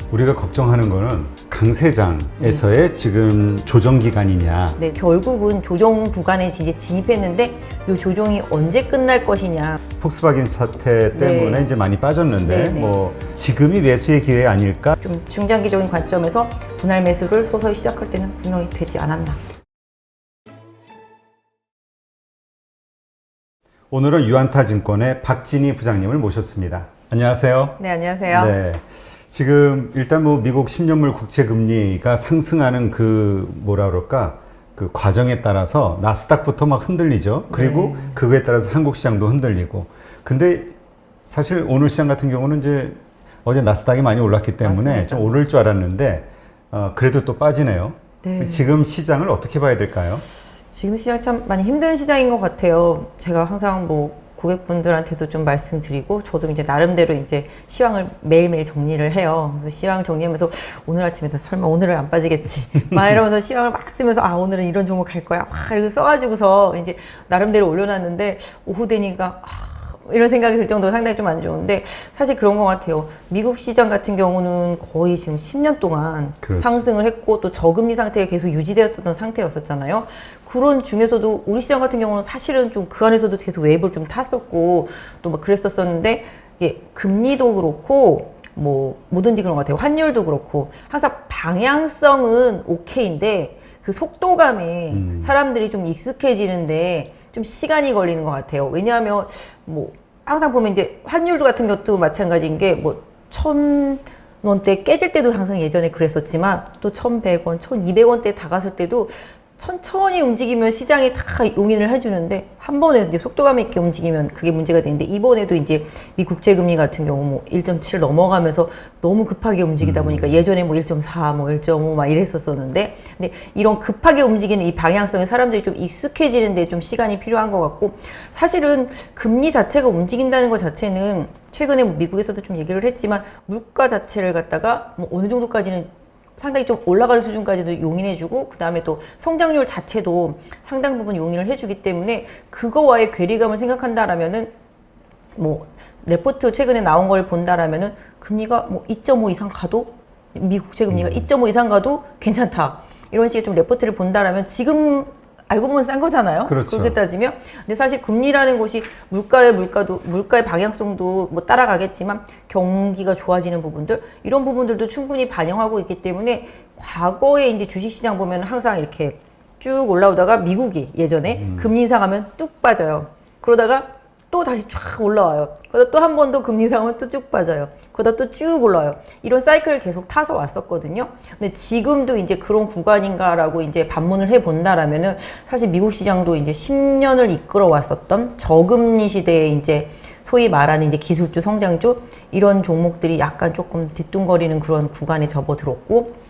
우리가 걱정하는 거는 강세장에서의 지금 조정 기간이냐. 네, 결국은 조정 구간에 이제 진입했는데 이 조정이 언제 끝날 것이냐. 폭스바겐 사태 때문에 네. 이제 많이 빠졌는데 네, 네. 뭐 지금이 매수의 기회 아닐까? 좀 중장기적인 관점에서 분할 매수를 서서히 시작할 때는 분명히 되지 않았나. 오늘은 유안타증권의 박진희 부장님을 모셨습니다. 안녕하세요. 네, 안녕하세요. 네. 지금 일단 뭐 미국 10년물 국채 금리가 상승하는 그 뭐라 그럴까? 그 과정에 따라서 나스닥부터 막 흔들리죠. 그리고 네. 그거에 따라서 한국 시장도 흔들리고. 근데 사실 오늘 시장 같은 경우는 이제 어제 나스닥이 많이 올랐기 때문에 맞습니다. 좀 오를 줄 알았는데 그래도 또 빠지네요. 네. 지금 시장을 어떻게 봐야 될까요? 지금 시장 참 많이 힘든 시장인 것 같아요. 제가 항상 뭐 고객분들한테도 좀 말씀드리고, 저도 이제 나름대로 이제 시황을 매일매일 정리를 해요. 그래서 시황 정리하면서 오늘 아침에도 설마 오늘은 안 빠지겠지. 막 이러면서 시황을 막 쓰면서 오늘은 이런 종목 갈 거야. 막 이렇게 써가지고서 이제 나름대로 올려놨는데 오후 되니까 이런 생각이 들 정도로 상당히 좀 안 좋은데, 사실 그런 것 같아요. 미국 시장 같은 경우는 거의 지금 10년 동안 그렇죠. 상승을 했고 또 저금리 상태가 계속 유지되었던 상태였었잖아요. 그런 중에서도 우리 시장 같은 경우는 사실은 좀 그 안에서도 계속 웨이브를 좀 탔었고 또 막 그랬었었는데, 이게 금리도 그렇고 뭐 뭐든지 그런 것 같아요. 환율도 그렇고 항상 방향성은 오케이인데 그 속도감에 사람들이 좀 익숙해지는데 좀 시간이 걸리는 것 같아요. 왜냐하면 뭐 항상 보면 이제 환율도 같은 것도 마찬가지인 게 뭐 1,000원대 깨질 때도 항상 예전에 그랬었지만 또 1,100원, 1,200원대 다 갔을 때도 천천히 움직이면 시장이 다 용인을 해주는데 한 번에 이제 속도감 있게 움직이면 그게 문제가 되는데, 이번에도 이제 미 국채금리 같은 경우 뭐 1.7 넘어가면서 너무 급하게 움직이다 보니까 예전에 뭐 1.4, 뭐 1.5 막 이랬었었는데, 근데 이런 급하게 움직이는 이 방향성에 사람들이 좀 익숙해지는데 좀 시간이 필요한 것 같고, 사실은 금리 자체가 움직인다는 것 자체는 최근에 뭐 미국에서도 좀 얘기를 했지만 물가 자체를 갖다가 뭐 어느 정도까지는 상당히 좀 올라가는 수준까지도 용인해주고, 그 다음에 또 성장률 자체도 상당 부분 용인을 해주기 때문에 그거와의 괴리감을 생각한다라면은 뭐 레포트 최근에 나온 걸 본다라면은 금리가 뭐 2.5 이상 가도, 미국 국채 금리가 2.5 이상 가도 괜찮다, 이런 식의 좀 레포트를 본다라면 지금 알고 보면 싼 거잖아요. 그렇죠. 그렇게 따지면. 근데 사실 금리라는 것이 물가의 방향성도 뭐 따라가겠지만 경기가 좋아지는 부분들, 이런 부분들도 충분히 반영하고 있기 때문에, 과거에 이제 주식시장 보면 항상 이렇게 쭉 올라오다가 미국이 예전에 금리 인상하면 뚝 빠져요. 그러다가 또 다시 쫙 올라와요. 그러다 또 한 번 더 금리 인상하면 또 쭉 빠져요. 그러다 또 쭉 올라와요. 이런 사이클을 계속 타서 왔었거든요. 근데 지금도 이제 그런 구간인가라고 이제 반문을 해 본다라면은, 사실 미국 시장도 이제 10년을 이끌어 왔었던 저금리 시대에 이제 소위 말하는 이제 기술주, 성장주, 이런 종목들이 약간 조금 뒤뚱거리는 그런 구간에 접어들었고,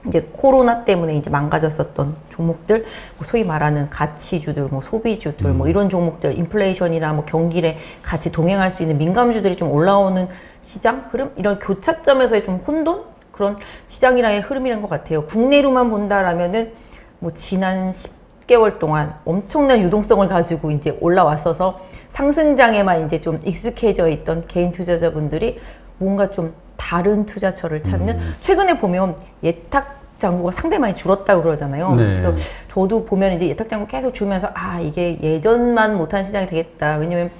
이제 코로나 때문에 이제 망가졌었던 종목들, 뭐 소위 말하는 가치주들, 뭐 소비주들, 뭐 이런 종목들, 인플레이션이나 뭐 경기에 같이 동행할 수 있는 민감주들이 좀 올라오는 시장 흐름, 이런 교차점에서의 좀 혼돈, 그런 시장이랑의 흐름이란 것 같아요. 국내로만 본다라면은 뭐 지난 10개월 동안 엄청난 유동성을 가지고 이제 올라왔어서 상승장에만 이제 좀 익숙해져 있던 개인 투자자분들이 뭔가 좀 다른 투자처를 찾는, 최근에 보면 예탁 잔고가 상당히 많이 줄었다고 그러잖아요. 네. 그래서 저도 보면 이제 예탁 잔고 계속 줄면서 이게 예전만 못한 시장이 되겠다. 왜냐면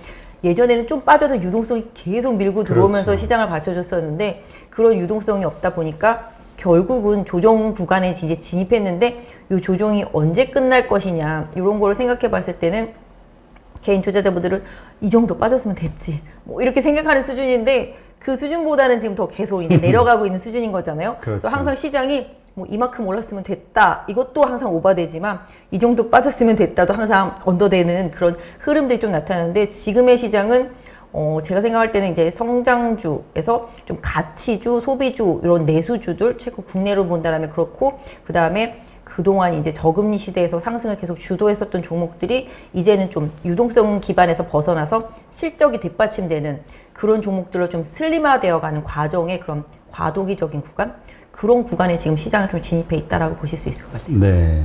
예전에는 좀 빠져도 유동성이 계속 밀고 들어오면서 그렇죠. 시장을 받쳐줬었는데, 그런 유동성이 없다 보니까 결국은 조정 구간에 이제 진입했는데, 이 조정이 언제 끝날 것이냐, 이런 거를 생각해 봤을 때는 개인 투자자분들은 이 정도 빠졌으면 됐지, 뭐 이렇게 생각하는 수준인데, 그 수준보다는 지금 더 계속 이제 내려가고 있는 수준인 거잖아요. 그렇죠. 그래서 항상 시장이 뭐 이만큼 올랐으면 됐다, 이것도 항상 오바되지만 이 정도 빠졌으면 됐다도 항상 언더되는 그런 흐름들이 좀 나타나는데, 지금의 시장은 제가 생각할 때는 이제 성장주에서 좀 가치주, 소비주, 이런 내수주들, 최고 국내로 본다면 그렇고, 그 다음에 그동안 이제 저금리 시대에서 상승을 계속 주도했었던 종목들이 이제는 좀 유동성 기반에서 벗어나서 실적이 뒷받침되는 그런 종목들로 좀 슬림화되어 가는 과정의 그런 과도기적인 구간, 그런 구간에 지금 시장을 좀 진입해 있다라고 보실 수 있을 것 같아요. 네.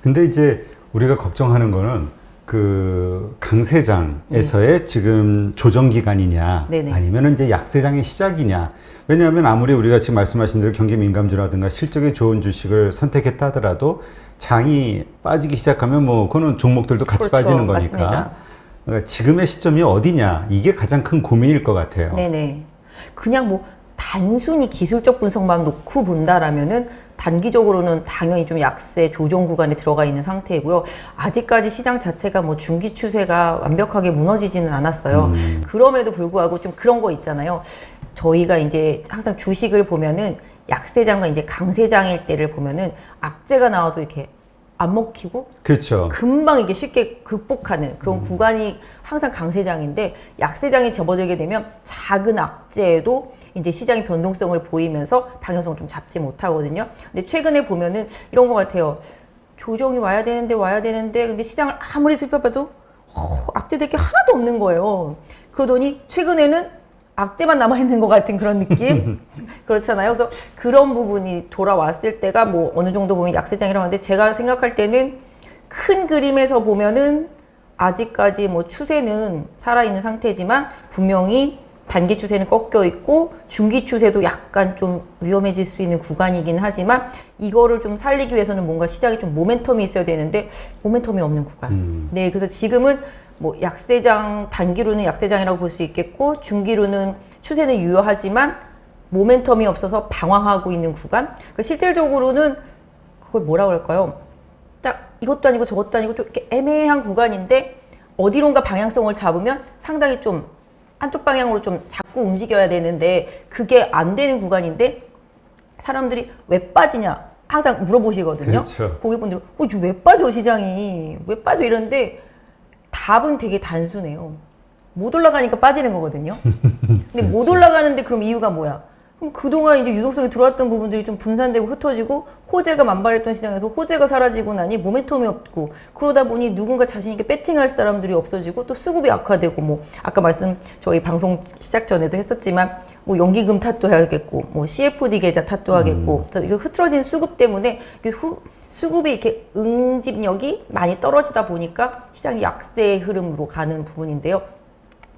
근데 이제 우리가 걱정하는 거는 그 강세장에서의 지금 조정 기간이냐 네네. 아니면 이제 약세장의 시작이냐. 왜냐하면 아무리 우리가 지금 말씀하신 대로 경기 민감주라든가 실적이 좋은 주식을 선택했다 하더라도 장이 빠지기 시작하면 뭐 그거는 종목들도 같이 그렇죠. 빠지는 거니까. 맞습니다. 그러니까 지금의 시점이 어디냐 이게 가장 큰 고민일 것 같아요. 네네. 그냥 뭐 단순히 기술적 분석만 놓고 본다라면은 단기적으로는 당연히 좀 약세 조정 구간에 들어가 있는 상태이고요. 아직까지 시장 자체가 뭐 중기 추세가 완벽하게 무너지지는 않았어요. 그럼에도 불구하고 좀 그런 거 있잖아요. 저희가 이제 항상 주식을 보면은 약세장과 이제 강세장일 때를 보면은 악재가 나와도 이렇게 안 먹히고 그렇죠. 금방 이게 쉽게 극복하는 그런 구간이 항상 강세장인데 약세장이 접어들게 되면 작은 악재에도 이제 시장의 변동성을 보이면서 방향성을 좀 잡지 못하거든요. 근데 최근에 보면은 이런 것 같아요. 조정이 와야 되는데 근데 시장을 아무리 살펴봐도 악재될 게 하나도 없는 거예요. 그러더니 최근에는 악재만 남아있는 것 같은 그런 느낌? 그렇잖아요. 그래서 그런 부분이 돌아왔을 때가 뭐 어느 정도 보면 약세장이라고 하는데 제가 생각할 때는 큰 그림에서 보면은 아직까지 뭐 추세는 살아있는 상태지만 분명히 단기 추세는 꺾여 있고 중기 추세도 약간 좀 위험해질 수 있는 구간이긴 하지만 이거를 좀 살리기 위해서는 뭔가 시장에 좀 모멘텀이 있어야 되는데 모멘텀이 없는 구간. 네, 그래서 지금은 뭐 약세장, 단기로는 약세장이라고 볼 수 있겠고 중기로는 추세는 유효하지만 모멘텀이 없어서 방황하고 있는 구간. 그러니까 실질적으로는 그걸 뭐라 그럴까요? 딱 이것도 아니고 저것도 아니고 또 이렇게 애매한 구간인데 어디론가 방향성을 잡으면 상당히 좀 한쪽 방향으로 좀 자꾸 움직여야 되는데 그게 안 되는 구간인데 사람들이 왜 빠지냐 항상 물어보시거든요. 그렇죠. 고객분들은 지금 왜 빠져 시장이 왜 빠져 이러는데 답은 되게 단순해요. 못 올라가니까 빠지는 거거든요. 근데 못 올라가는데 그럼 이유가 뭐야? 그럼 그동안 이제 유동성이 들어왔던 부분들이 좀 분산되고 흩어지고 호재가 만발했던 시장에서 호재가 사라지고 나니 모멘텀이 없고 그러다 보니 누군가 자신 있게 배팅할 사람들이 없어지고 또 수급이 악화되고 뭐 아까 저희 방송 시작 전에도 했었지만 뭐 연기금 탓도 해야겠고 뭐 CFD 계좌 탓도 하겠고 그래서 이거 흐트러진 수급 때문에 수급이 이렇게 응집력이 많이 떨어지다 보니까 시장이 약세의 흐름으로 가는 부분인데요.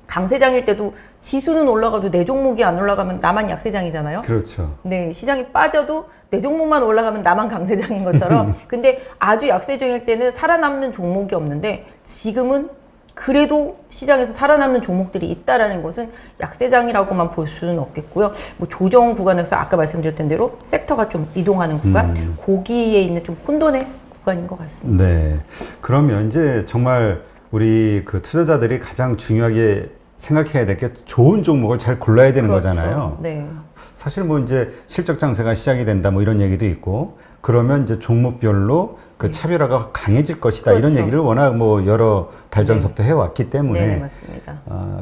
강세장일 때도 지수는 올라가도 내 종목이 안 올라가면 나만 약세장이잖아요. 그렇죠. 네, 시장이 빠져도 내 종목만 올라가면 나만 강세장인 것처럼. 근데 아주 약세장일 때는 살아남는 종목이 없는데 지금은 그래도 시장에서 살아남는 종목들이 있다라는 것은 약세장이라고만 볼 수는 없겠고요. 뭐 조정 구간에서 아까 말씀드렸던 대로 섹터가 좀 이동하는 구간, 거기에 있는 좀 혼돈의 구간인 것 같습니다. 네. 그러면 이제 정말 우리 그 투자자들이 가장 중요하게 생각해야 될 게 좋은 종목을 잘 골라야 되는 그렇죠. 거잖아요. 네. 사실 뭐 이제 실적 장세가 시작이 된다 뭐 이런 얘기도 있고 그러면 이제 종목별로 그 차별화가 강해질 것이다 그렇죠. 이런 얘기를 워낙 뭐 여러 달 전서부터 해왔기 때문에 네, 맞습니다.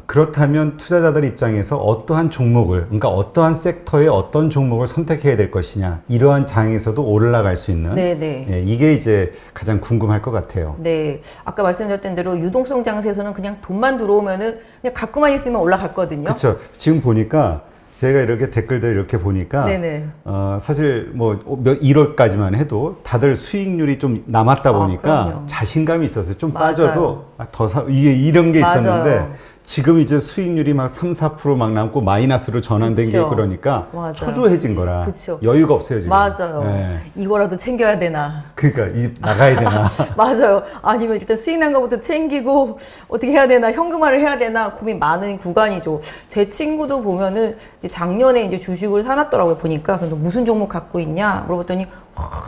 그렇다면 투자자들 입장에서 어떠한 종목을 그러니까 어떠한 섹터의 어떤 종목을 선택해야 될 것이냐 이러한 장에서도 올라갈 수 있는 네. 예, 이게 이제 가장 궁금할 것 같아요. 네, 아까 말씀드렸던 대로 유동성 장세에서는 그냥 돈만 들어오면은 그냥 갖고만 있으면 올라갔거든요. 그렇죠. 지금 보니까 제가 이렇게 댓글들 이렇게 보니까 네네. 사실 뭐 1월까지만 해도 다들 수익률이 좀 남았다 보니까 그럼요. 자신감이 있었어요. 좀 맞아요. 빠져도 이게 이런 게 맞아요. 있었는데 지금 이제 수익률이 막 3, 4% 막 남고 마이너스로 전환된 그쵸. 게 그러니까 맞아요. 초조해진 거라 그쵸. 여유가 없어요 지금. 맞아요. 예. 이거라도 챙겨야 되나. 그러니까 나가야 되나. 맞아요. 아니면 일단 수익 난 거부터 챙기고 어떻게 해야 되나, 현금화를 해야 되나 고민 많은 구간이죠. 제 친구도 보면은 이제 작년에 이제 주식을 사놨더라고요. 보니까 그래서 너 무슨 종목 갖고 있냐 물어봤더니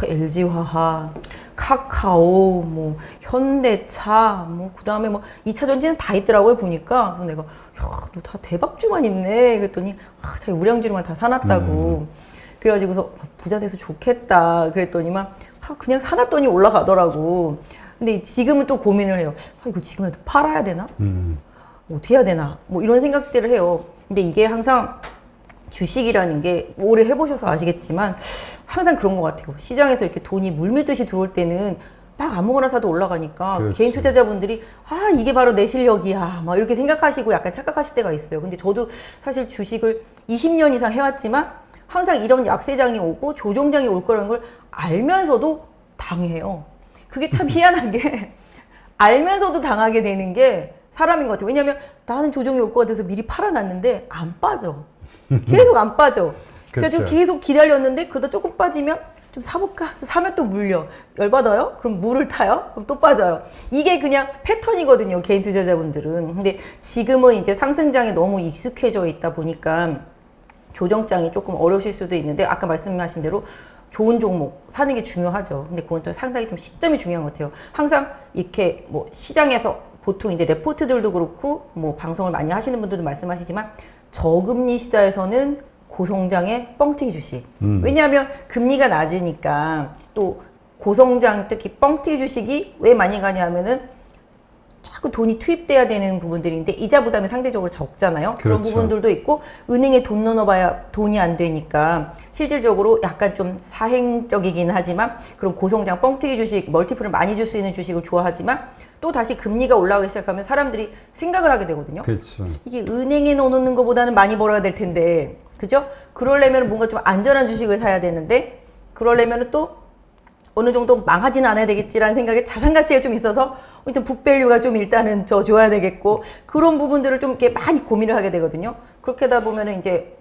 LG화학, 카카오, 뭐 현대차, 뭐 그다음에 뭐 2차 전지는 다 있더라고요. 보니까 그래서 내가 너 다 대박주만 있네. 그랬더니 자기 우량주로만 다 사놨다고. 그래가지고서 부자 돼서 좋겠다. 그랬더니만 그냥 사놨더니 올라가더라고. 근데 지금은 또 고민을 해요. 이거 지금이라도 팔아야 되나? 어떻게 해야 되나? 뭐 이런 생각들을 해요. 근데 이게 항상 주식이라는 게 오래 해보셔서 아시겠지만 항상 그런 것 같아요. 시장에서 이렇게 돈이 물밀듯이 들어올 때는 막 아무거나 사도 올라가니까 그렇지. 개인 투자자분들이 이게 바로 내 실력이야 막 이렇게 생각하시고 약간 착각하실 때가 있어요. 근데 저도 사실 주식을 20년 이상 해왔지만 항상 이런 약세장이 오고 조정장이 올 거라는 걸 알면서도 당해요. 그게 참 희한한 게 알면서도 당하게 되는 게 사람인 것 같아요. 왜냐하면 나는 조정이 올 것 같아서 미리 팔아놨는데 안 빠져. 계속 안 빠져. 그래서 그렇죠. 계속 기다렸는데 그러다 조금 빠지면 좀 사볼까? 그래서 사면 또 물려. 열받아요? 그럼 물을 타요? 그럼 또 빠져요. 이게 그냥 패턴이거든요. 개인 투자자분들은. 근데 지금은 이제 상승장에 너무 익숙해져 있다 보니까 조정장이 조금 어려우실 수도 있는데 아까 말씀하신 대로 좋은 종목 사는 게 중요하죠. 근데 그건 또 상당히 좀 시점이 중요한 것 같아요. 항상 이렇게 뭐 시장에서 보통 이제 레포트들도 그렇고 뭐 방송을 많이 하시는 분들도 말씀하시지만 저금리 시대에서는 고성장의 뻥튀기 주식. 왜냐하면 금리가 낮으니까 또 고성장 특히 뻥튀기 주식이 왜 많이 가냐면은 자꾸 돈이 투입돼야 되는 부분들인데 이자 부담이 상대적으로 적잖아요. 그런 그렇죠. 부분들도 있고 은행에 돈 넣어봐야 돈이 안 되니까 실질적으로 약간 좀 사행적이긴 하지만 그런 고성장 뻥튀기 주식 멀티플을 많이 줄 수 있는 주식을 좋아하지만 또 다시 금리가 올라가기 시작하면 사람들이 생각을 하게 되거든요. 그렇죠. 이게 은행에 넣어놓는 것보다는 많이 벌어야 될 텐데 그죠? 그러려면 뭔가 좀 안전한 주식을 사야 되는데 그러려면 또 어느 정도 망하지는 않아야 되겠지라는 생각에 자산 가치가 좀 있어서 일단 북밸류가 좀 일단은 저 좋아야 되겠고 그런 부분들을 좀 이렇게 많이 고민을 하게 되거든요. 그렇게 하다 보면은 이제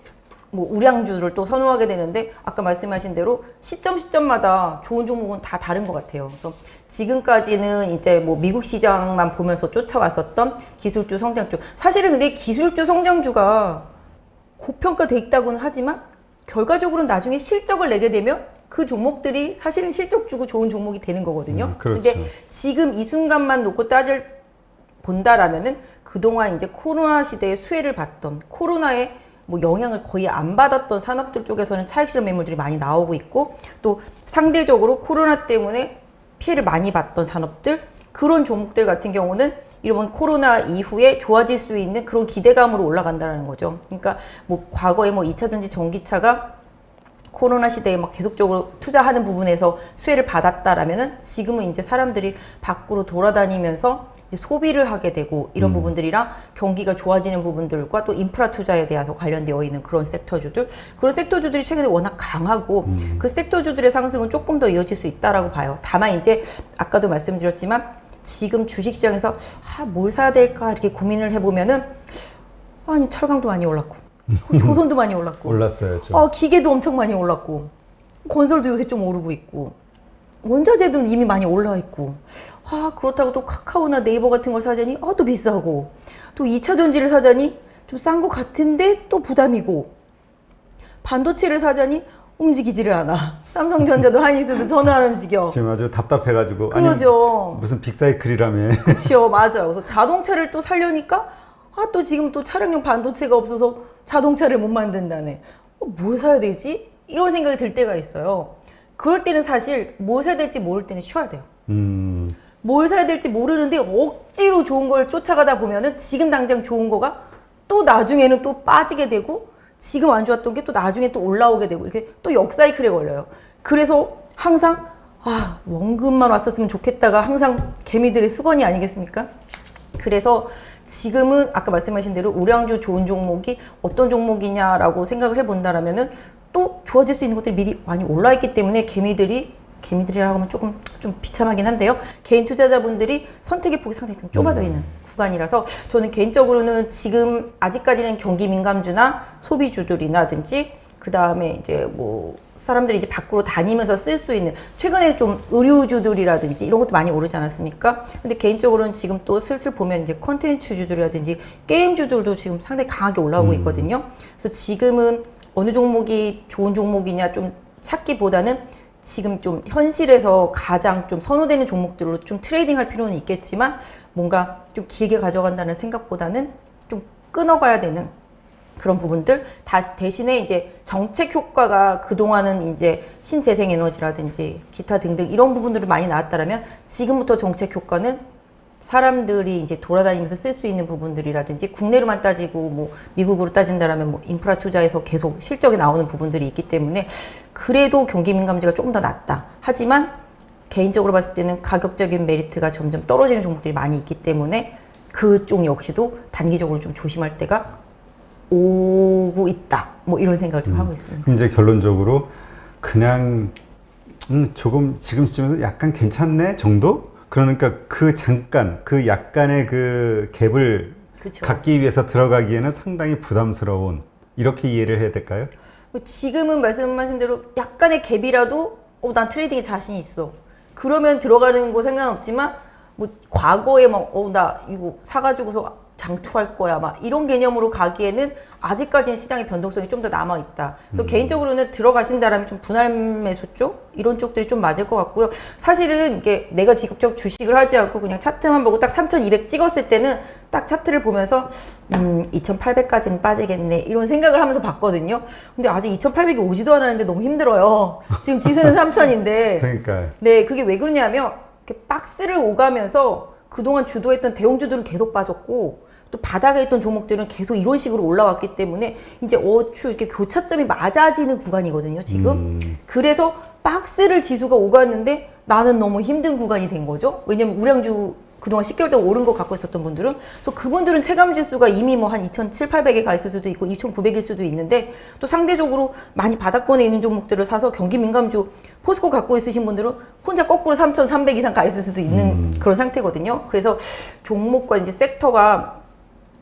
뭐 우량주를 또 선호하게 되는데 아까 말씀하신 대로 시점마다 좋은 종목은 다 다른 것 같아요. 그래서 지금까지는 이제 뭐 미국 시장만 보면서 쫓아왔었던 기술주 성장주 사실은 근데 기술주 성장주가 고평가돼 있다고는 하지만 결과적으로는 나중에 실적을 내게 되면 그 종목들이 사실은 실적 주고 좋은 종목이 되는 거거든요. 그렇죠. 근데 지금 이 순간만 놓고 본다라면은 그동안 이제 코로나 시대에 수혜를 받던 코로나에 뭐 영향을 거의 안 받았던 산업들 쪽에서는 차익 실현 매물들이 많이 나오고 있고 또 상대적으로 코로나 때문에 피해를 많이 봤던 산업들 그런 종목들 같은 경우는 이번 코로나 이후에 좋아질 수 있는 그런 기대감으로 올라간다는 거죠. 그러니까 뭐 과거에 뭐 2차전지 전기차가 코로나 시대에 막 계속적으로 투자하는 부분에서 수혜를 받았다라면은 지금은 이제 사람들이 밖으로 돌아다니면서 이제 소비를 하게 되고 이런 부분들이랑 경기가 좋아지는 부분들과 또 인프라 투자에 대해서 관련되어 있는 그런 섹터주들 그런 섹터주들이 최근에 워낙 강하고 그 섹터주들의 상승은 조금 더 이어질 수 있다라고 봐요. 다만 이제 아까도 말씀드렸지만 지금 주식시장에서 뭘 사야 될까 이렇게 고민을 해보면은 아니 철강도 많이 올랐고 조선도 많이 올랐고 올랐어요. 좀. 기계도 엄청 많이 올랐고 건설도 요새 좀 오르고 있고 원자재도 이미 많이 올라와 있고 그렇다고 또 카카오나 네이버 같은 걸 사자니 또 비싸고 또 2차 전지를 사자니 좀 싼 것 같은데 또 부담이고 반도체를 사자니 움직이지를 않아. 삼성전자도 한이스도 전혀 안 움직여. 지금 아주 답답해가지고 그러죠. 아니, 무슨 빅사이클이라며. 그렇죠, 맞아요. 그래서 자동차를 또 살려니까 또 지금 또 차량용 반도체가 없어서 자동차를 못 만든다네. 뭘 사야 되지? 이런 생각이 들 때가 있어요. 그럴 때는 사실 뭘 사야 될지 모를 때는 쉬어야 돼요. 뭘 사야 될지 모르는데 억지로 좋은 걸 쫓아가다 보면은 지금 당장 좋은 거가 또 나중에는 또 빠지게 되고 지금 안 좋았던 게 또 나중에 또 올라오게 되고 이렇게 또 역사이클에 걸려요. 그래서 항상 원금만 왔었으면 좋겠다가 항상 개미들의 수건이 아니겠습니까? 그래서 지금은 아까 말씀하신 대로 우량주 좋은 종목이 어떤 종목이냐라고 생각을 해본다라면은 또 좋아질 수 있는 것들이 미리 많이 올라 있기 때문에 개미들이라고 하면 조금 좀 비참하긴 한데요. 개인 투자자분들이 선택의 폭이 상당히 좀 좁아져 있는 구간이라서 저는 개인적으로는 지금 아직까지는 경기 민감주나 소비주들이라든지 그 다음에 이제 뭐 사람들이 이제 밖으로 다니면서 쓸 수 있는 최근에 좀 의류주들이라든지 이런 것도 많이 오르지 않았습니까? 근데 개인적으로는 지금 또 슬슬 보면 이제 컨텐츠주들이라든지 게임주들도 지금 상당히 강하게 올라오고 있거든요. 그래서 지금은 어느 종목이 좋은 종목이냐 좀 찾기보다는 지금 좀 현실에서 가장 좀 선호되는 종목들로 좀 트레이딩 할 필요는 있겠지만 뭔가 좀 길게 가져간다는 생각보다는 좀 끊어가야 되는 그런 부분들 대신에 이제 정책 효과가 그동안은 이제 신재생 에너지라든지 기타 등등 이런 부분들이 많이 나왔다라면 지금부터 정책 효과는 사람들이 이제 돌아다니면서 쓸 수 있는 부분들이라든지 국내로만 따지고 뭐 미국으로 따진다라면 뭐 인프라 투자에서 계속 실적이 나오는 부분들이 있기 때문에 그래도 경기 민감지가 조금 더 낮다. 하지만 개인적으로 봤을 때는 가격적인 메리트가 점점 떨어지는 종목들이 많이 있기 때문에 그쪽 역시도 단기적으로 좀 조심할 때가 오고 있다. 뭐 이런 생각을 좀 하고 있습니다. 이제 결론적으로 그냥 조금 지금 시점에서 약간 괜찮네 정도? 그러니까 그 잠깐, 그 약간의 그 갭을 그쵸. 갖기 위해서 들어가기에는 상당히 부담스러운, 이렇게 이해를 해야 될까요? 뭐 지금은 말씀하신 대로 약간의 갭이라도 난 트레이딩에 자신이 있어. 그러면 들어가는 거 상관없지만 뭐 과거에 막 나 이거 사가지고서 장투할 거야 막 이런 개념으로 가기에는 아직까지는 시장의 변동성이 좀 더 남아 있다. 그래서 개인적으로는 들어가신다라면 좀 분할 매수 쪽 이런 쪽들이 좀 맞을 것 같고요. 사실은 이게 내가 직접적 주식을 하지 않고 그냥 차트만 보고 딱 3,200 찍었을 때는 딱 차트를 보면서 2,800까지는 빠지겠네 이런 생각을 하면서 봤거든요. 근데 아직 2,800이 오지도 않았는데 너무 힘들어요. 지금 지수는 3,000인데. 그러니까. 네, 그게 왜 그러냐면 이렇게 박스를 오가면서 그동안 주도했던 대형주들은 계속 빠졌고 또 바닥에 있던 종목들은 계속 이런 식으로 올라왔기 때문에 이제 어추 이렇게 교차점이 맞아지는 구간이거든요, 지금. 그래서 박스를 지수가 오갔는데 나는 너무 힘든 구간이 된 거죠. 왜냐면 우량주 그동안 10개월 동안 오른 거 갖고 있었던 분들은 그래서 그분들은 체감 지수가 이미 뭐 한 2,700, 800에 가 있을 수도 있고 2,900일 수도 있는데 또 상대적으로 많이 바닥권에 있는 종목들을 사서 경기 민감주 포스코 갖고 있으신 분들은 혼자 거꾸로 3,300 이상 가 있을 수도 있는 그런 상태거든요. 그래서 종목과 이제 섹터가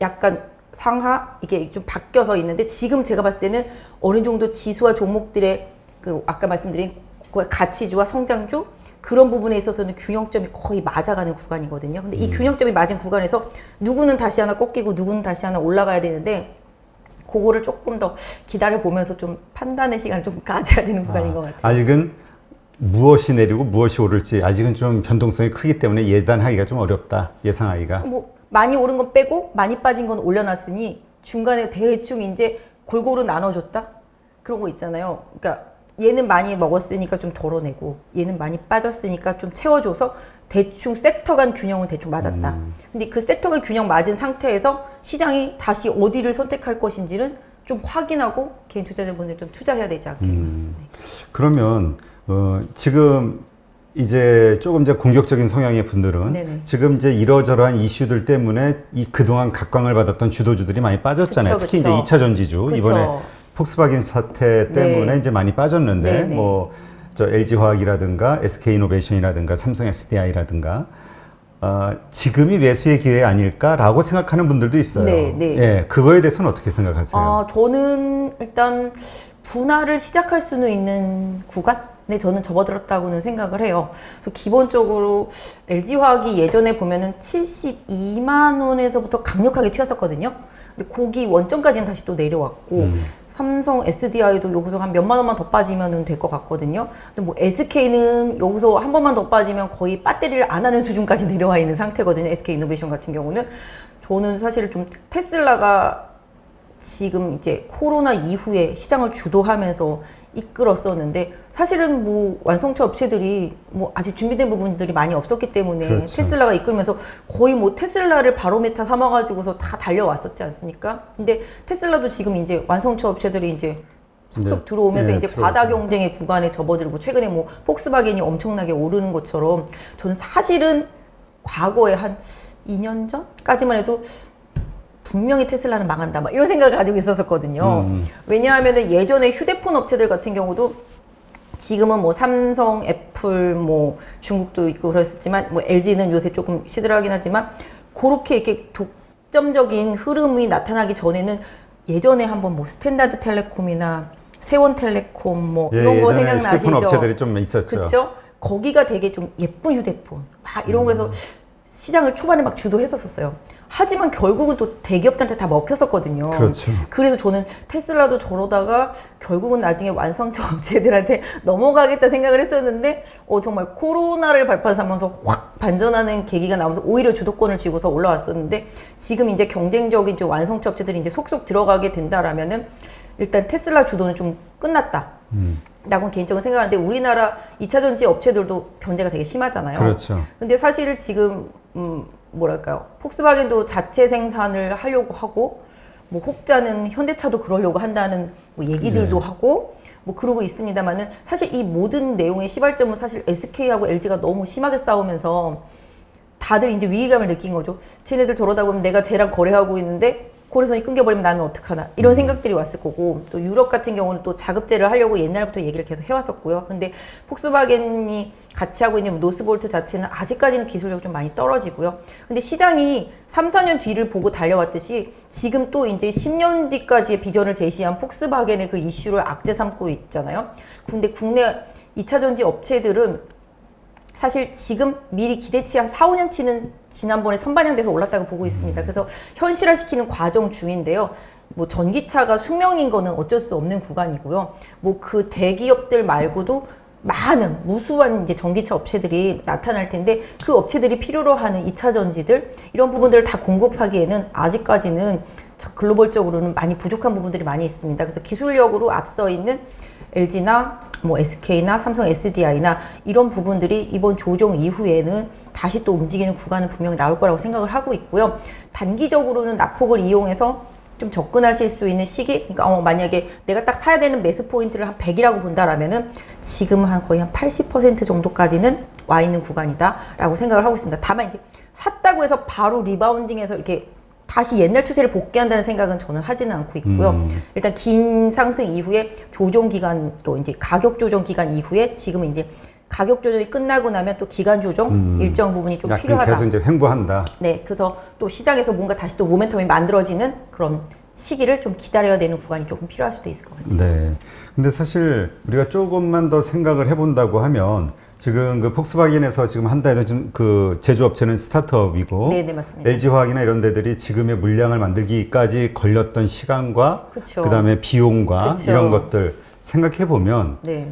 약간 상하 이게 좀 바뀌어서 있는데 지금 제가 봤을 때는 어느 정도 지수와 종목들의 그 아까 말씀드린 가치주와 성장주 그런 부분에 있어서는 균형점이 거의 맞아가는 구간이거든요. 근데 이 균형점이 맞은 구간에서 누구는 다시 하나 꺾이고 누구는 다시 하나 올라가야 되는데 그거를 조금 더 기다려 보면서 좀 판단의 시간을 좀 가져야 되는 구간인 것 같아요. 아직은 무엇이 내리고 무엇이 오를지 아직은 좀 변동성이 크기 때문에 예단하기가 좀 어렵다. 예상하기가. 뭐 많이 오른 건 빼고 많이 빠진 건 올려놨으니 중간에 대충 이제 골고루 나눠줬다? 그런 거 있잖아요. 그러니까 얘는 많이 먹었으니까 좀 덜어내고 얘는 많이 빠졌으니까 좀 채워줘서 대충 섹터 간 균형은 대충 맞았다. 근데 그 섹터 간 균형 맞은 상태에서 시장이 다시 어디를 선택할 것인지는 좀 확인하고 개인 투자자분들 좀 투자해야 되지 않겠나. 네. 그러면 지금 이제 조금 이제 공격적인 성향의 분들은 네네. 지금 이제 이러저러한 이슈들 때문에 이 그동안 각광을 받았던 주도주들이 많이 빠졌잖아요. 그쵸, 특히 그쵸. 이제 2차 전지주 그쵸. 이번에 폭스바겐 사태 때문에 네. 이제 많이 빠졌는데 네네. 뭐 저 LG화학이라든가 SK이노베이션이라든가 삼성 SDI라든가 지금이 매수의 기회 아닐까라고 생각하는 분들도 있어요. 네, 네. 예, 그거에 대해서는 어떻게 생각하세요? 저는 일단 분할을 시작할 수는 있는 구간에 저는 접어들었다고는 생각을 해요. 그래서 기본적으로 LG화학이 예전에 보면은 72만 원에서부터 강력하게 튀었었거든요. 근데 거기 원점까지는 다시 또 내려왔고 삼성 SDI도 여기서 한 몇만 원만 더 빠지면 될 것 같거든요. 근데 뭐 SK는 여기서 한 번만 더 빠지면 거의 배터리를 안 하는 수준까지 내려와 있는 상태거든요. SK이노베이션 같은 경우는 저는 사실 좀 테슬라가 지금 이제 코로나 이후에 시장을 주도하면서 이끌었었는데 사실은 뭐 완성차 업체들이 뭐 아직 준비된 부분들이 많이 없었기 때문에 그렇죠. 테슬라가 이끌면서 거의 뭐 테슬라를 바로메타 삼아가지고서 다 달려왔었지 않습니까? 근데 테슬라도 지금 이제 완성차 업체들이 이제 속속 네. 들어오면서 네, 이제 들어오죠. 과다 경쟁의 구간에 접어들고 최근에 뭐 폭스바겐이 엄청나게 오르는 것처럼 저는 사실은 과거에 한 2년 전까지만 해도 분명히 테슬라는 망한다 막 이런 생각을 가지고 있었거든요. 왜냐하면 예전에 휴대폰 업체들 같은 경우도 지금은 뭐 삼성, 애플, 뭐 중국도 있고 그랬었지만 뭐 LG는 요새 조금 시들하긴 하지만 그렇게 이렇게 독점적인 흐름이 나타나기 전에는 예전에 한번 뭐 스탠다드 텔레콤이나 세원텔레콤 뭐 이런 거 예전에 생각나시죠? 휴대폰 업체들이 좀 있었죠. 그렇죠? 거기가 되게 좀 예쁜 휴대폰 막 이런 거에서 시장을 초반에 막 주도했었어요. 하지만 결국은 또 대기업들한테 다 먹혔었거든요. 그렇죠. 그래서 저는 테슬라도 저러다가 결국은 나중에 완성차 업체들한테 넘어가겠다 생각을 했었는데 정말 코로나를 발판 삼아서 확 반전하는 계기가 나오면서 오히려 주도권을 쥐고서 올라왔었는데 지금 이제 경쟁적인 좀 완성차 업체들이 이제 속속 들어가게 된다라면은 일단 테슬라 주도는 좀 끝났다. 라고 개인적으로 생각하는데 우리나라 2차 전지 업체들도 경제가 되게 심하잖아요. 그렇죠. 근데 사실 지금 뭐랄까요? 폭스바겐도 자체 생산을 하려고 하고 뭐 혹자는 현대차도 그러려고 한다는 뭐 얘기들도 하고 뭐 그러고 있습니다만은 사실 이 모든 내용의 시발점은 사실 SK하고 LG가 너무 심하게 싸우면서 다들 이제 위기감을 느낀 거죠. 쟤네들 저러다 보면 내가 쟤랑 거래하고 있는데 고래선이 끊겨버리면 나는 어떡하나 이런 생각들이 왔을 거고, 또 유럽 같은 경우는 또 자급제를 하려고 옛날부터 얘기를 계속 해왔었고요. 근데 폭스바겐이 같이 하고 있는 노스볼트 자체는 아직까지는 기술력이 좀 많이 떨어지고요. 근데 시장이 3, 4년 뒤를 보고 달려왔듯이 지금 또 이제 10년 뒤까지의 비전을 제시한 폭스바겐의 그 이슈를 악재 삼고 있잖아요. 근데 국내 2차 전지 업체들은 사실 지금 미리 기대치 한 4, 5년치는 지난번에 선반영돼서 올랐다고 보고 있습니다. 그래서 현실화시키는 과정 중인데요. 뭐 전기차가 숙명인 거는 어쩔 수 없는 구간이고요. 뭐 그 대기업들 말고도 많은 무수한 이제 전기차 업체들이 나타날 텐데, 그 업체들이 필요로 하는 2차 전지들, 이런 부분들을 다 공급하기에는 아직까지는 글로벌적으로는 많이 부족한 부분들이 많이 있습니다. 그래서 기술력으로 앞서 있는 LG나 뭐 SK나 삼성 SDI나 이런 부분들이 이번 조정 이후에는 다시 또 움직이는 구간은 분명히 나올 거라고 생각을 하고 있고요. 단기적으로는 낙폭을 이용해서 좀 접근하실 수 있는 시기, 그러니까 만약에 내가 딱 사야 되는 매수 포인트를 한 100이라고 본다라면은 지금 한 거의 한 80% 정도까지는 와 있는 구간이다라고 생각을 하고 있습니다. 다만 이제 샀다고 해서 바로 리바운딩해서 이렇게 다시 옛날 추세를 복귀한다는 생각은 저는 하지는 않고 있고요. 일단 긴 상승 이후에 조정 기간, 또 이제 가격 조정 기간 이후에 지금은 이제 가격 조정이 끝나고 나면 또 기간 조정 일정 부분이 좀 필요하다. 계속 이제 횡보한다. 네, 그래서 또 시장에서 뭔가 다시 또 모멘텀이 만들어지는 그런 시기를 좀 기다려야 되는 구간이 조금 필요할 수도 있을 것 같아요. 네. 근데 사실 우리가 조금만 더 생각을 해본다고 하면, 지금 그 폭스바겐에서 지금 한다 해도 지금 그 제조업체는 스타트업이고, 네, 맞습니다. LG화학이나 이런 데들이 지금의 물량을 만들기까지 걸렸던 시간과 그쵸. 그다음에 비용과 그쵸. 이런 것들 생각해 보면, 네.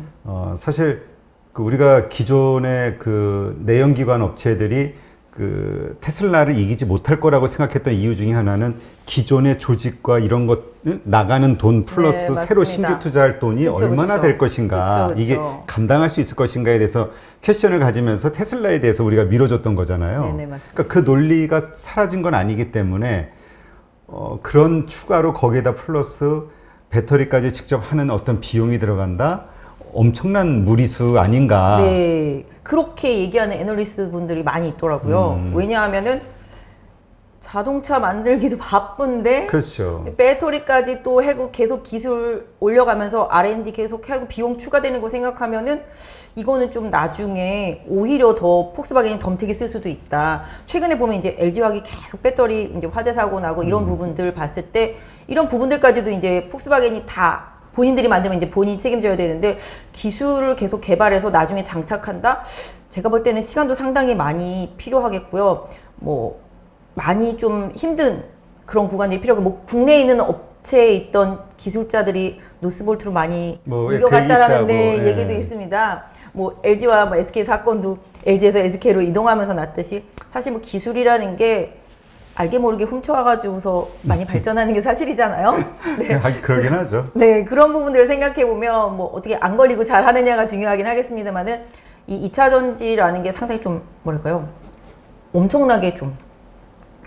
사실 그 우리가 기존의 그 내연기관 업체들이 그 테슬라를 이기지 못할 거라고 생각했던 이유 중에 하나는 기존의 조직과 이런 것 나가는 돈 플러스 네, 새로 맞습니다. 신규 투자할 돈이 그쵸, 얼마나 그쵸. 될 것인가, 그쵸, 이게 그쵸. 감당할 수 있을 것인가에 대해서 퀘션을 가지면서 테슬라에 대해서 우리가 밀어줬던 거잖아요. 네, 맞습니다. 그러니까 그 논리가 사라진 건 아니기 때문에 그런 추가로 거기에다 플러스 배터리까지 직접 하는 어떤 비용이 들어간다? 엄청난 무리수 아닌가. 네, 그렇게 얘기하는 애널리스트 분들이 많이 있더라고요. 왜냐하면은 자동차 만들기도 바쁜데, 그렇죠. 배터리까지 또 해고 계속 기술 올려가면서 R&D 계속 하고 비용 추가되는 거 생각하면은 이거는 좀 나중에 오히려 더 폭스바겐이 덤태기 쓸 수도 있다. 최근에 보면 이제 LG화학이 계속 배터리 이제 화재 사고 나고 이런 부분들 봤을 때, 이런 부분들까지도 이제 폭스바겐이 다 본인들이 만들면 이제 본인이 책임져야 되는데, 기술을 계속 개발해서 나중에 장착한다? 제가 볼 때는 시간도 상당히 많이 필요하겠고요. 뭐 많이 좀 힘든 그런 구간들이 필요하고, 뭐 국내에 있는 업체에 있던 기술자들이 노스볼트로 많이 뭐 옮겨갔다라는 그 얘기 있다고, 얘기도 있습니다. 뭐 LG와 뭐 SK 사건도 LG에서 SK로 이동하면서 났듯이, 사실 뭐 기술이라는 게 알게 모르게 훔쳐와가지고서 많이 발전하는 게 사실이잖아요. 네. 그러긴 하죠. 네, 그런 부분들을 생각해보면 뭐 어떻게 안 걸리고 잘 하느냐가 중요하긴 하겠습니다만은, 이 2차 전지라는 게 상당히 좀 뭐랄까요, 엄청나게 좀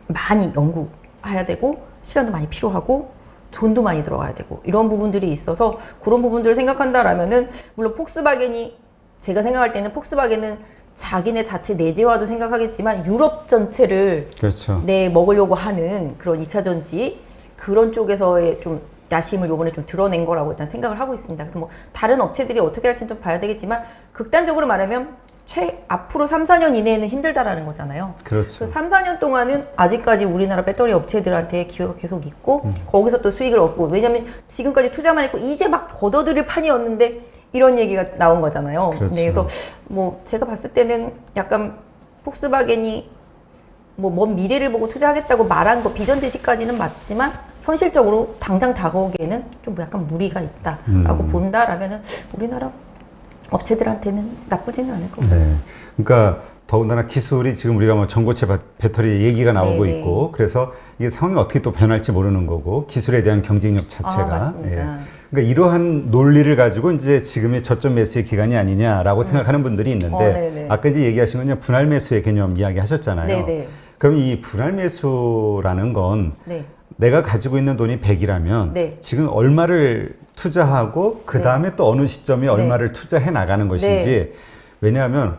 많이 연구해야 되고 시간도 많이 필요하고 돈도 많이 들어가야 되고 이런 부분들이 있어서, 그런 부분들을 생각한다라면은 물론 폭스바겐이, 제가 생각할 때는 폭스바겐은 자기네 자체 내재화도 생각하겠지만 유럽 전체를 그렇죠. 먹으려고 하는 그런 2차 전지, 그런 쪽에서의 좀 야심을 요번에 좀 드러낸 거라고 일단 생각을 하고 있습니다. 그래서 뭐 다른 업체들이 어떻게 할지는 좀 봐야 되겠지만, 극단적으로 말하면 앞으로 3, 4년 이내에는 힘들다라는 거잖아요. 그렇죠. 그 3, 4년 동안은 아직까지 우리나라 배터리 업체들한테 기회가 계속 있고, 거기서 또 수익을 얻고, 왜냐면 지금까지 투자만 했고 이제 막 걷어들일 판이었는데 이런 얘기가 나온 거잖아요. 그렇죠. 네, 그래서 뭐 제가 봤을 때는 약간 폭스바겐이 뭐 먼 미래를 보고 투자하겠다고 말한 거 비전 제시까지는 맞지만, 현실적으로 당장 다가오기에는 좀 약간 무리가 있다라고 본다라면은 우리나라 업체들한테는 나쁘지는 않을 것 같아요. 네. 그러니까 더군다나 기술이 지금 우리가 뭐 전고체 배터리 얘기가 나오고 네네. 있고, 그래서 이게 상황이 어떻게 또 변할지 모르는 거고, 기술에 대한 경쟁력 자체가. 맞습니다. 그러니까 이러한 논리를 가지고 이제 지금의 저점 매수의 기간이 아니냐라고 생각하는 분들이 있는데, 네네. 아까 이제 얘기하신 건 그냥 분할 매수의 개념 이야기 하셨잖아요. 네네. 그럼 이 분할 매수라는 건 네. 내가 가지고 있는 돈이 100이라면 네. 지금 얼마를 투자하고 그 다음에 또 어느 시점에 얼마를 투자해 나가는 것인지. 왜냐하면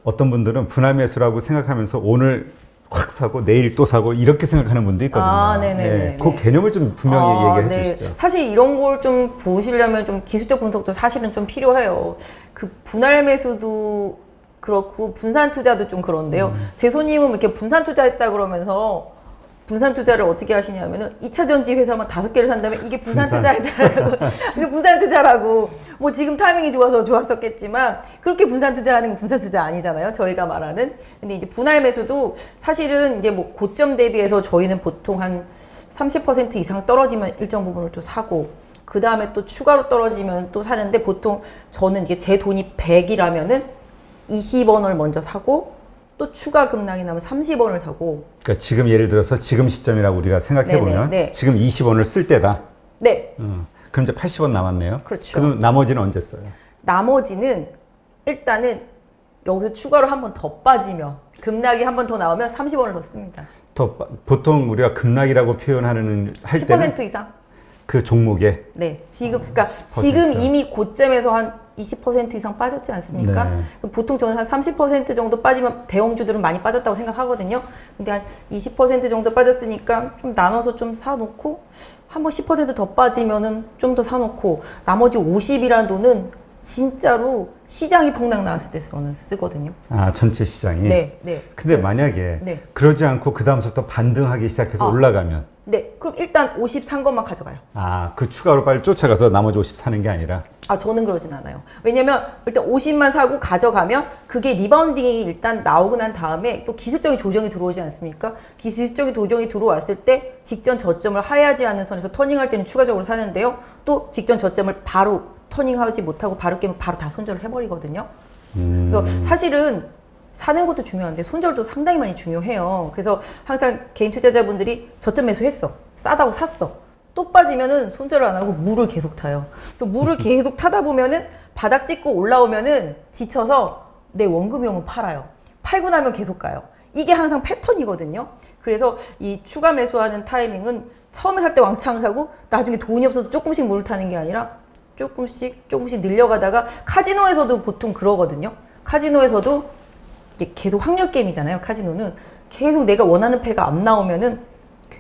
어떤 분들은 분할 매수라고 생각하면서 오늘 확 사고 내일 또 사고 이렇게 생각하는 분도 있거든요. 아, 네네네. 그 개념을 좀 분명히 얘기를 해주시죠. 사실 이런 걸 좀 보시려면 좀 기술적 분석도 사실은 좀 필요해요. 그 분할 매수도 그렇고 분산 투자도 좀 그런데요. 제 손님은 이렇게 분산 투자했다 그러면서 분산 투자를 어떻게 하시냐면은 2차 전지 회사만 5개를 산다면 이게 분산 투자라고 이게 분산 투자라고 뭐 지금 타이밍이 좋아서 좋았었겠지만 그렇게 분산 투자하는 건 분산 투자 아니잖아요. 저희가 말하는. 근데 이제 분할 매수도 사실은 이제 뭐 고점 대비해서 저희는 보통 한 30% 이상 떨어지면 일정 부분을 또 사고 그 다음에 또 추가로 떨어지면 또 사는데 보통 저는 이게 제 돈이 100이라면은 20원을 먼저 사고 또 추가 급락이 나면 30원을 사고. 그러니까 지금 예를 들어서 지금 시점이라고 우리가 생각해 보면 네네. 지금 20원을 쓸 때다. 네. 그럼 이제 80원 남았네요. 그렇죠. 그럼 나머지는 언제 써요? 나머지는 일단은 여기서 추가로 한 번 더 빠지면 급락이 한 번 더 나오면 30원을 더 씁니다. 보통 우리가 급락이라고 표현하는 할 때는 10% 이상? 그 종목에 네. 그러니까 지금 이미 고점에서 한 20% 이상 빠졌지 않습니까? 네. 보통 저는 한 30% 정도 빠지면 대형주들은 많이 빠졌다고 생각하거든요. 근데 한 20% 정도 빠졌으니까 좀 나눠서 좀 사놓고 한 번 10% 더 빠지면은 좀 더 사놓고 나머지 50이라는 돈은 진짜로 시장이 폭락 나왔을 때 저는 쓰거든요. 아, 전체 시장이. 네, 네. 근데 만약에 네. 그러지 않고 그 다음부터 반등하기 시작해서 올라가면 네. 그럼 일단 50 산 것만 가져가요. 아, 그 추가로 빨리 쫓아가서 나머지 50 사는 게 아니라 아, 저는 그러진 않아요. 왜냐면 일단 50만 사고 가져가면 그게 리바운딩이 일단 나오고 난 다음에 또 기술적인 조정이 들어오지 않습니까? 기술적인 조정이 들어왔을 때 직전 저점을 하회하지 않은 선에서 터닝할 때는 추가적으로 사는데요. 또 직전 저점을 바로 터닝하지 못하고 바로 깨면 바로 다 손절을 해버리거든요. 그래서 사실은 사는 것도 중요한데 손절도 상당히 많이 중요해요. 그래서 항상 개인 투자자분들이 저점 매수했어. 싸다고 샀어. 또 빠지면은 손절을 안 하고 물을 계속 타요. 그래서 물을 계속 타다 보면은 바닥 찍고 올라오면은 지쳐서 내 원금용은 팔아요. 팔고 나면 계속 가요. 이게 항상 패턴이거든요. 그래서 이 추가 매수하는 타이밍은 처음에 살 때 왕창 사고 나중에 돈이 없어서 조금씩 물을 타는 게 아니라 조금씩 늘려가다가 카지노에서도 보통 그러거든요. 카지노에서도 이게 계속 확률 게임이잖아요. 카지노는 계속 내가 원하는 패가 안 나오면은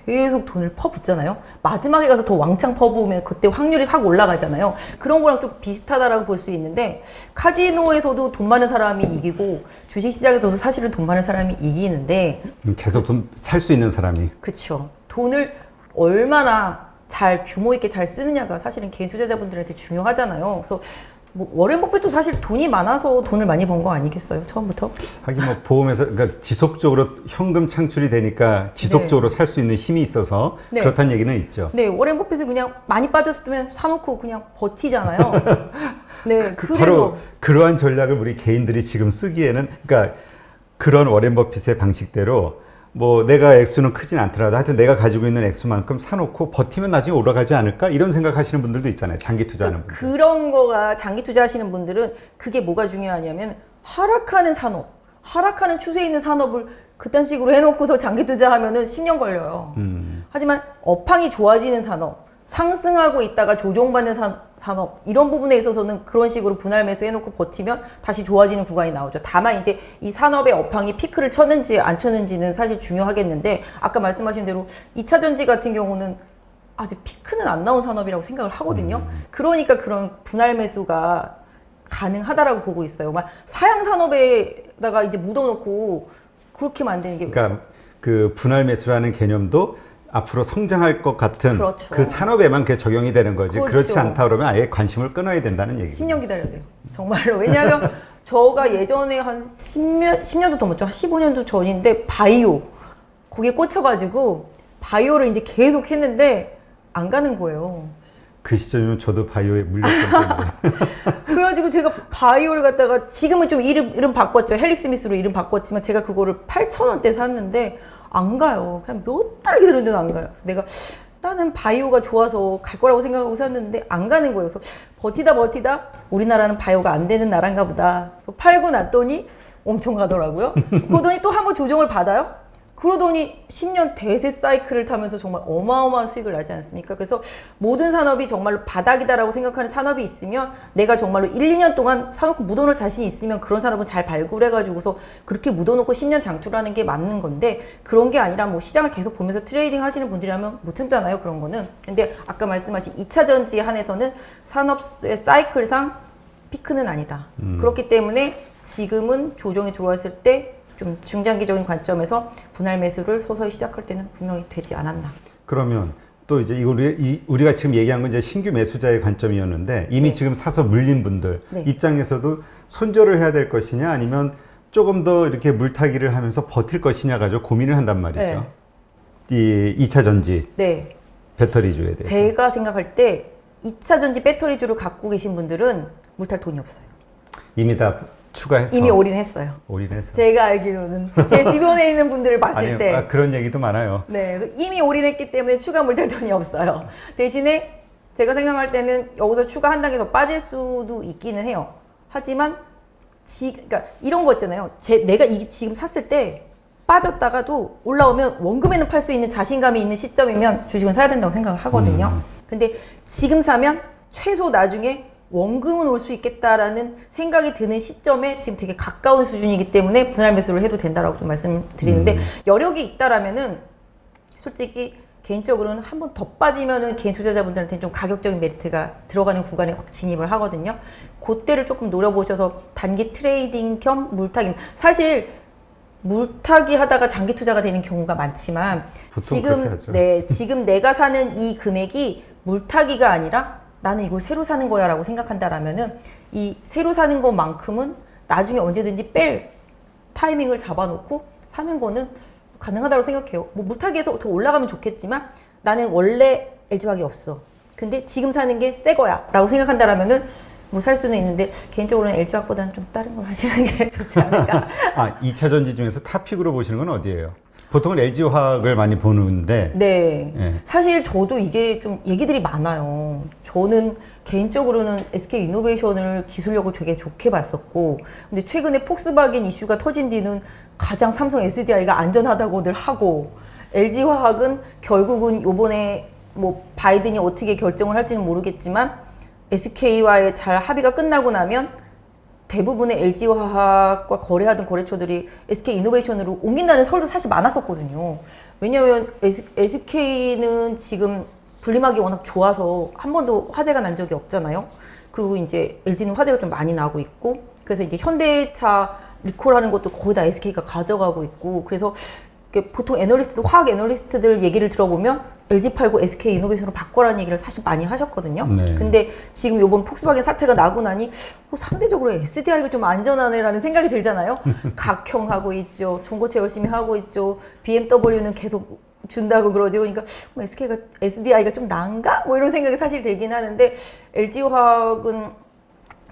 계속 돈을 퍼붓잖아요. 마지막에 가서 더 왕창 퍼부으면 그때 확률이 확 올라가잖아요. 그런 거랑 좀 비슷하다라고 볼 수 있는데 카지노에서도 돈 많은 사람이 이기고 주식시장에서도 사실은 돈 많은 사람이 이기는데 계속 돈 살 수 있는 사람이. 그렇죠. 돈을 얼마나 잘 규모 있게 잘 쓰느냐가 사실은 개인 투자자분들한테 중요하잖아요. 그래서 뭐 워렌 버핏도 사실 돈이 많아서 돈을 많이 번 거 아니겠어요? 처음부터? 하긴 뭐 보험에서 그러니까 지속적으로 현금 창출이 되니까 지속적으로 살 수 있는 힘이 있어서 네. 그렇다는 얘기는 있죠. 네, 워렌 버핏은 그냥 많이 빠졌으면 사놓고 그냥 버티잖아요. 네, 바로 그러한 전략을 우리 개인들이 지금 쓰기에는 그러니까 그런 워렌 버핏의 방식대로 뭐 내가 액수는 크진 않더라도 하여튼 내가 가지고 있는 액수만큼 사놓고 버티면 나중에 올라가지 않을까 이런 생각하시는 분들도 있잖아요. 장기 투자하는 분들. 그런 거가 장기 투자하시는 분들은 그게 뭐가 중요하냐면 하락하는 산업, 하락하는 추세에 있는 산업을 그딴 식으로 해놓고서 장기 투자하면은 10년 걸려요. 하지만 업황이 좋아지는 산업, 상승하고 있다가 조정받는 산업 이런 부분에 있어서는 그런 식으로 분할 매수 해놓고 버티면 다시 좋아지는 구간이 나오죠. 다만 이제 이 산업의 업황이 피크를 쳤는지 안 쳤는지는 사실 중요하겠는데 아까 말씀하신 대로 2차 전지 같은 경우는 아직 피크는 안 나온 산업이라고 생각을 하거든요. 그러니까 그런 분할 매수가 가능하다라고 보고 있어요. 막 사양 산업에다가 이제 묻어놓고 그렇게 만드는 게 그러니까 그 분할 매수라는 개념도 앞으로 성장할 것 같은 그렇죠. 그 산업에만 그게 적용이 되는 거지. 그렇죠. 그렇지 않다 그러면 아예 관심을 끊어야 된다는 얘기죠. 10년 기다려야 돼요. 정말로. 왜냐하면 저가 예전에 한 10년도 넘었죠. 한 15년도 전인데 바이오 거기에 꽂혀가지고 바이오를 이제 계속 했는데 안 가는 거예요. 그 시점이면 저도 바이오에 물렸었는데. 그래가지고 제가 바이오를 갖다가 지금은 좀 이름 바꿨죠. 헬릭 스미스로 이름 바꿨지만 제가 그거를 8,000원대 샀는데 안 가요. 그냥 몇 달 기다렸는데도 안 가요. 그래서 나는 바이오가 좋아서 갈 거라고 생각하고 샀는데 안 가는 거예요. 그래서 버티다 우리나라는 바이오가 안 되는 나라인가 보다. 그래서 팔고 났더니 엄청 가더라고요. 그 돈이 또 한번 조정을 받아요. 그러더니 10년 대세 사이클을 타면서 정말 어마어마한 수익을 나지 않습니까? 그래서 모든 산업이 정말로 바닥이다라고 생각하는 산업이 있으면 내가 정말로 1, 2년 동안 사놓고 묻어놓을 자신이 있으면 그런 산업은 잘 발굴해가지고서 그렇게 묻어놓고 10년 장투라는 게 맞는 건데 그런 게 아니라 뭐 시장을 계속 보면서 트레이딩 하시는 분들이라면 못 참잖아요, 그런 거는. 근데 아까 말씀하신 2차 전지에 한해서는 산업의 사이클상 피크는 아니다. 그렇기 때문에 지금은 조정이 들어왔을 때 좀 중장기적인 관점에서 분할 매수를 서서히 시작할 때는 분명히 되지 않았나. 그러면 또 이제 우리가 지금 얘기한 건 이제 신규 매수자의 관점이었는데 이미 네. 지금 사서 물린 분들 네. 입장에서도 손절을 해야 될 것이냐 아니면 조금 더 이렇게 물타기를 하면서 버틸 것이냐 가지고 고민을 한단 말이죠. 이 2차 전지 네. 배터리주에 대해서. 제가 생각할 때 2차 전지 배터리주를 갖고 계신 분들은 물탈 돈이 없어요. 이미 다 추가해서. 이미 올인했어요. 올인해서. 제가 알기로는 제 주변에 있는 분들을 봤을 아니요, 때 그런 얘기도 많아요. 네, 그래서 이미 올인했기 때문에 추가 물탈 돈이 없어요. 대신에 제가 생각할 때는 여기서 추가 한 단계 더 빠질 수도 있기는 해요. 하지만 그러니까 이런 거 있잖아요. 내가 이게 지금 샀을 때 빠졌다가도 올라오면 원금에는 팔 수 있는 자신감이 있는 시점이면 주식은 사야 된다고 생각을 하거든요. 근데 지금 사면 최소 나중에 원금은 올 수 있겠다라는 생각이 드는 시점에 지금 되게 가까운 수준이기 때문에 분할 매수를 해도 된다라고 좀 말씀드리는데 여력이 있다라면은 솔직히 개인적으로는 한 번 더 빠지면은 개인 투자자분들한테는 좀 가격적인 메리트가 들어가는 구간에 확 진입을 하거든요. 그때를 조금 노려보셔서 단기 트레이딩 겸 물타기. 사실 물타기 하다가 장기 투자가 되는 경우가 많지만 지금 내가 사는 이 금액이 물타기가 아니라 나는 이걸 새로 사는 거야 라고 생각한다라면은 이 새로 사는 것만큼은 나중에 언제든지 뺄 타이밍을 잡아놓고 사는 거는 가능하다고 생각해요. 뭐 물타기에서 더 올라가면 좋겠지만 나는 원래 LG화학이 없어. 근데 지금 사는 게 새 거야 라고 생각한다라면은 뭐 살 수는 있는데 개인적으로는 LG화학보다는 좀 다른 걸 하시는 게 좋지 않을까. 2차 전지 중에서 탑픽으로 보시는 건 어디예요? 보통은 LG화학을 많이 보는데. 네. 예. 사실 저도 이게 좀 얘기들이 많아요. 저는 개인적으로는 SK이노베이션을 기술력을 되게 좋게 봤었고, 근데 최근에 폭스바겐 이슈가 터진 뒤는 가장 삼성 SDI가 안전하다고들 하고, LG화학은 결국은 요번에 뭐 바이든이 어떻게 결정을 할지는 모르겠지만, SK와의 잘 합의가 끝나고 나면 대부분의 LG화학과 거래하던 거래처들이 SK이노베이션으로 옮긴다는 설도 사실 많았었거든요. 왜냐하면 SK는 지금 분리막이 워낙 좋아서 한 번도 화재가 난 적이 없잖아요. 그리고 이제 LG는 화재가 좀 많이 나고 있고, 그래서 이제 현대차 리콜하는 것도 거의 다 SK가 가져가고 있고, 그래서 보통 화학 애널리스트들 얘기를 들어보면 LG 팔고 SK 이노베이션으로 바꿔라는 얘기를 사실 많이 하셨거든요. 네. 근데 지금 요번 폭스바겐 사태가 나고 나니 상대적으로 SDI가 좀 안전하네라는 생각이 들잖아요. 각형하고 있죠. 중고차 열심히 하고 있죠. BMW는 계속 준다고 그러죠. 그러니까 SDI가 좀 나은가? 뭐 이런 생각이 사실 들긴 하는데 LG화학은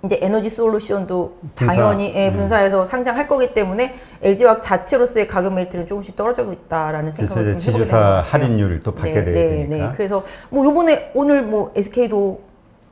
이제 에너지 솔루션도 당연히 분사해서 상장할 거기 때문에 LG화학 자체로서의 가격 메리트는 조금씩 떨어지고 있다라는 생각을 좀 해보게 되는 것 지주사 같아요. 할인율을 또 받게 되니까. 네. 그래서 뭐 요번에 오늘 뭐 SK도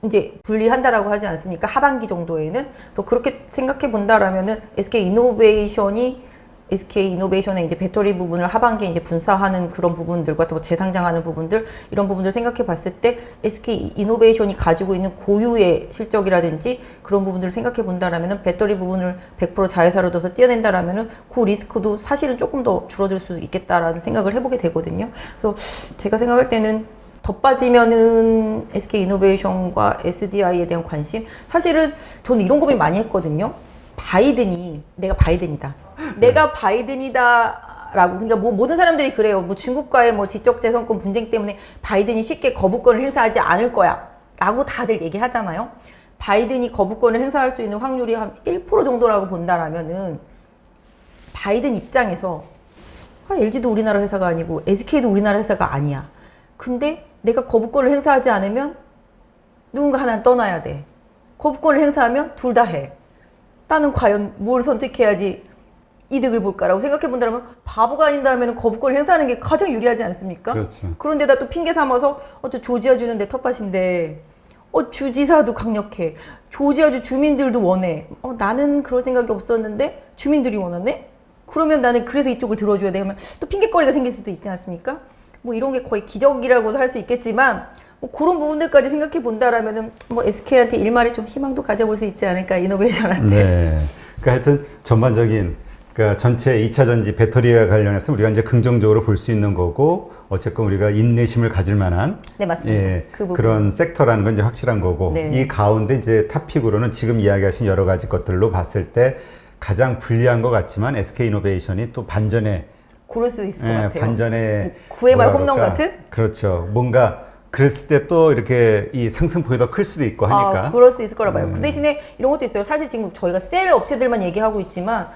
이제 분리한다라고 하지 않습니까? 하반기 정도에는. 그래서 그렇게 생각해 본다라면은 SK이노베이션의 이제 배터리 부분을 하반기에 이제 분사하는 그런 부분들과 또 재상장하는 부분들, 이런 부분들 생각해 봤을 때 SK이노베이션이 가지고 있는 고유의 실적이라든지 그런 부분들을 생각해 본다라면은 배터리 부분을 100% 자회사로 둬서 띄어낸다라면은 그 리스크도 사실은 조금 더 줄어들 수 있겠다라는 생각을 해보게 되거든요. 그래서 제가 생각할 때는 더 빠지면은 SK이노베이션과 SDI에 대한 관심, 사실은 저는 이런 고민 많이 했거든요. 내가 바이든이다. 내가 바이든이다라고, 그러니까 뭐 모든 사람들이 그래요. 뭐 중국과의 뭐 지적재산권 분쟁 때문에 바이든이 쉽게 거부권을 행사하지 않을 거야라고 다들 얘기하잖아요. 바이든이 거부권을 행사할 수 있는 확률이 한 1% 정도라고 본다라면은 바이든 입장에서 LG도 우리나라 회사가 아니고 SK도 우리나라 회사가 아니야. 근데 내가 거부권을 행사하지 않으면 누군가 하나는 떠나야 돼. 거부권을 행사하면 둘 다 해. 나는 과연 뭘 선택해야지 이득을 볼까라고 생각해 본다면 바보가 아닌다면 거부권을 행사하는 게 가장 유리하지 않습니까? 그렇죠. 그런데다 또 핑계 삼아서 저 조지아주는 내 텃밭인데 주지사도 강력해. 조지아주 주민들도 원해. 나는 그럴 생각이 없었는데 주민들이 원하네? 그러면 나는 그래서 이쪽을 들어줘야 돼. 하면 또 핑계거리가 생길 수도 있지 않습니까? 뭐 이런 게 거의 기적이라고도 할 수 있겠지만 뭐 그런 부분들까지 생각해 본다라면은 뭐 SK한테 일말의 좀 희망도 가져볼 수 있지 않을까 이노베이션한테. 네. 그러니까 하여튼 전반적인 그러니까 전체 2차 전지 배터리와 관련해서 우리가 이제 긍정적으로 볼 수 있는 거고 어쨌건 우리가 인내심을 가질 만한 네, 맞습니다. 예, 그 부분. 그런 섹터라는 건 이제 확실한 거고 네. 이 가운데 이제 탑픽으로는 지금 이야기하신 여러 가지 것들로 봤을 때 가장 불리한 것 같지만 SK이노베이션이 또 반전에 고를 수 있을 것 예, 같아요. 반전에 9회 말 뭐라 홈런 그럴까? 같은? 그렇죠. 뭔가 그랬을 때 또 이렇게 이 상승폭이 더 클 수도 있고 하니까 그럴 수 있을 거라 봐요. 그 대신에 이런 것도 있어요. 사실 지금 저희가 셀 업체들만 얘기하고 있지만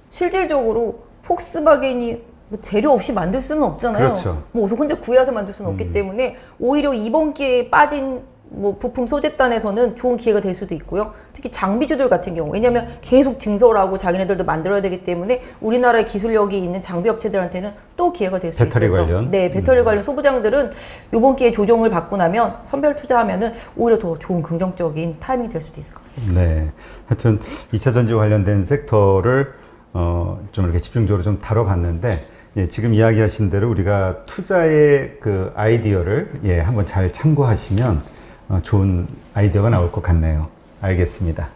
실질적으로 폭스바겐이 뭐 재료 없이 만들 수는 없잖아요. 그렇죠. 뭐 어서 혼자 구해서 만들 수는 없기 때문에 오히려 이번 기회에 빠진 뭐 부품 소재단에서는 좋은 기회가 될 수도 있고요. 특히 장비주들 같은 경우 왜냐하면 계속 증설하고 자기네들도 만들어야 되기 때문에 우리나라의 기술력이 있는 장비 업체들한테는 또 기회가 될 수 있어서 배터리 관련? 네, 배터리 관련 소부장들은 이번 기회에 조정을 받고 나면 선별 투자하면은 오히려 더 좋은 긍정적인 타이밍이 될 수도 있을 것 같아요. 네. 하여튼 2차 전지 관련된 섹터를 좀 이렇게 집중적으로 좀 다뤄봤는데 예, 지금 이야기하신 대로 우리가 투자의 그 아이디어를 한번 잘 참고하시면 좋은 아이디어가 나올 것 같네요. 알겠습니다.